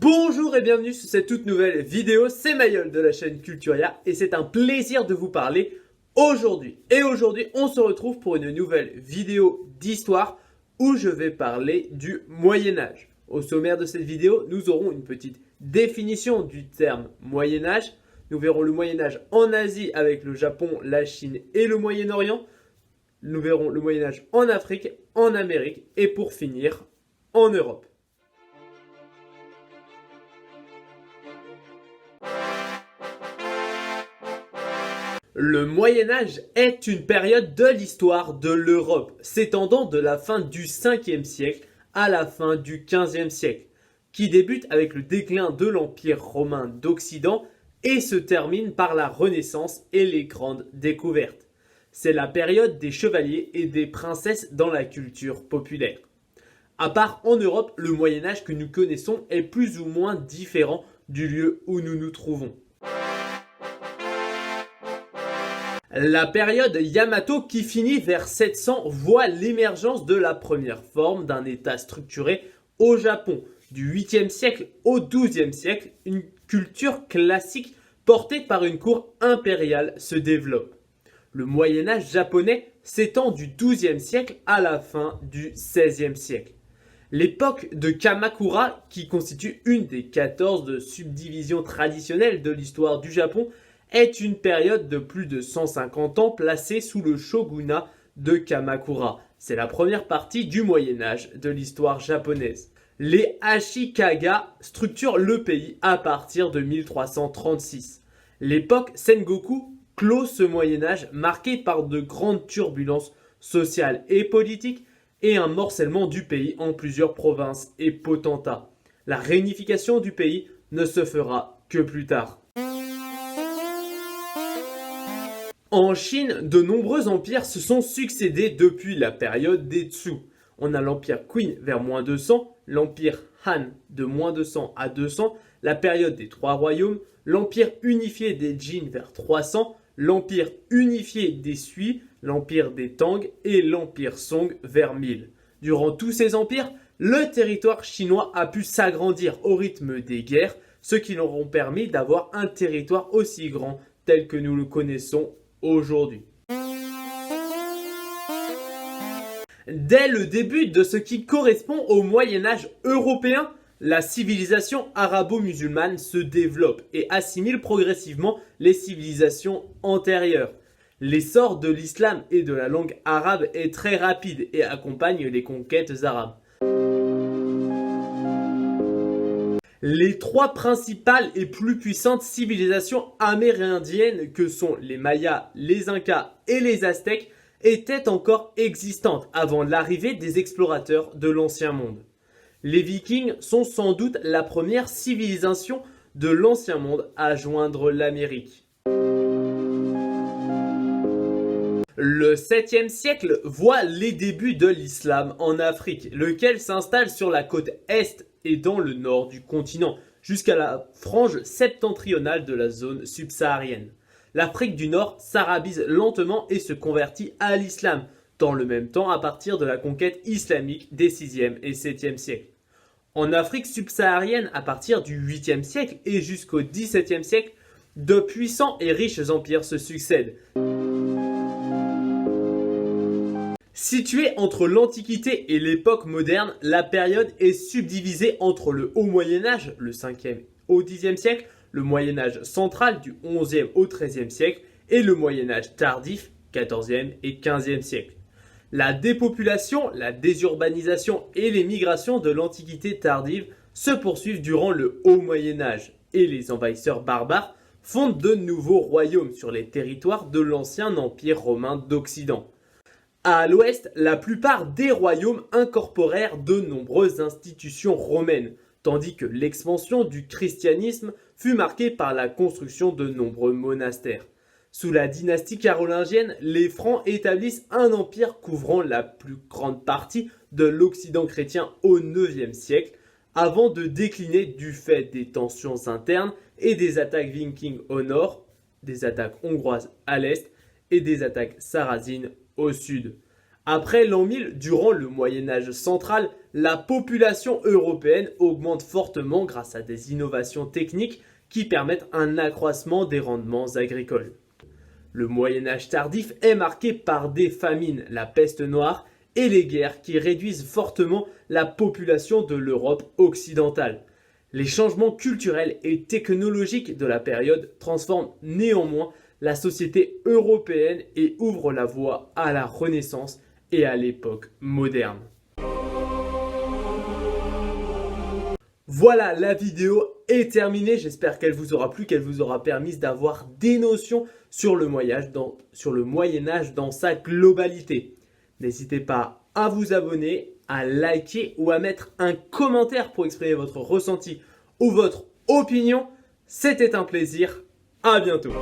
Bonjour et bienvenue sur cette toute nouvelle vidéo, c'est Mayol de la chaîne Culturia et c'est un plaisir de vous parler aujourd'hui. Et aujourd'hui, on se retrouve pour une nouvelle vidéo d'histoire où je vais parler du Moyen-Âge. Au sommaire de cette vidéo, nous aurons une petite définition du terme Moyen-Âge. Nous verrons le Moyen-Âge en Asie avec le Japon, la Chine et le Moyen-Orient. Nous verrons le Moyen-Âge en Afrique, en Amérique et pour finir, en Europe. Le Moyen-Âge est une période de l'histoire de l'Europe, s'étendant de la fin du 5e siècle à la fin du 15e siècle, qui débute avec le déclin de l'Empire romain d'Occident et se termine par la Renaissance et les grandes découvertes. C'est la période des chevaliers et des princesses dans la culture populaire. À part en Europe, le Moyen-Âge que nous connaissons est plus ou moins différent du lieu où nous nous trouvons. La période Yamato qui finit vers 700 voit l'émergence de la première forme d'un État structuré au Japon. Du 8e siècle au 12e siècle, une culture classique portée par une cour impériale se développe. Le Moyen-Âge japonais s'étend du 12e siècle à la fin du 16e siècle. L'époque de Kamakura, qui constitue une des 14 subdivisions traditionnelles de l'histoire du Japon, est une période de plus de 150 ans placée sous le shogunat de Kamakura. C'est la première partie du Moyen-Âge de l'histoire japonaise. Les Ashikaga structurent le pays à partir de 1336. L'époque Sengoku clôt ce Moyen-Âge marqué par de grandes turbulences sociales et politiques et un morcellement du pays en plusieurs provinces et potentats. La réunification du pays ne se fera que plus tard. En Chine, de nombreux empires se sont succédés depuis la période des Tsu. On a l'empire Qin vers -200, l'empire Han de -200 à 200, la période des Trois Royaumes, l'empire unifié des Jin vers 300, l'empire unifié des Sui, l'empire des Tang et l'empire Song vers 1000. Durant tous ces empires, le territoire chinois a pu s'agrandir au rythme des guerres, ce qui leur a permis d'avoir un territoire aussi grand tel que nous le connaissons aujourd'hui. Dès le début de ce qui correspond au Moyen-Âge européen, la civilisation arabo-musulmane se développe et assimile progressivement les civilisations antérieures. L'essor de l'islam et de la langue arabe est très rapide et accompagne les conquêtes arabes. Les trois principales et plus puissantes civilisations amérindiennes que sont les Mayas, les Incas et les Aztèques étaient encore existantes avant l'arrivée des explorateurs de l'Ancien Monde. Les Vikings sont sans doute la première civilisation de l'Ancien Monde à joindre l'Amérique. Le 7e siècle voit les débuts de l'islam en Afrique, lequel s'installe sur la côte est et dans le nord du continent, jusqu'à la frange septentrionale de la zone subsaharienne. L'Afrique du Nord s'arabise lentement et se convertit à l'islam, dans le même temps à partir de la conquête islamique des 6e et 7e siècles. En Afrique subsaharienne, à partir du 8e siècle et jusqu'au 17e siècle, de puissants et riches empires se succèdent. Située entre l'Antiquité et l'époque moderne, la période est subdivisée entre le Haut Moyen-Âge, le 5e au 10e siècle, le Moyen-Âge central du 11e au 13e siècle et le Moyen-Âge tardif, 14e et 15e siècle. La dépopulation, la désurbanisation et les migrations de l'Antiquité tardive se poursuivent durant le Haut Moyen-Âge et les envahisseurs barbares fondent de nouveaux royaumes sur les territoires de l'ancien empire romain d'Occident. À l'ouest, la plupart des royaumes incorporèrent de nombreuses institutions romaines, tandis que l'expansion du christianisme fut marquée par la construction de nombreux monastères. Sous la dynastie carolingienne, les Francs établissent un empire couvrant la plus grande partie de l'Occident chrétien au IXe siècle, avant de décliner du fait des tensions internes et des attaques vikings au nord, des attaques hongroises à l'est et des attaques sarrasines au sud. Après l'an 1000, durant le Moyen Âge central, la population européenne augmente fortement grâce à des innovations techniques qui permettent un accroissement des rendements agricoles. Le Moyen Âge tardif est marqué par des famines, la peste noire et les guerres qui réduisent fortement la population de l'Europe occidentale. Les changements culturels et technologiques de la période transforment néanmoins la société européenne et ouvrent la voie à la Renaissance et à l'époque moderne. Voilà, la vidéo est terminée. J'espère qu'elle vous aura plu, qu'elle vous aura permis d'avoir des notions sur le Moyen Âge dans sa globalité. N'hésitez pas à vous abonner, à liker ou à mettre un commentaire pour exprimer votre ressenti ou votre opinion. C'était un plaisir. À bientôt.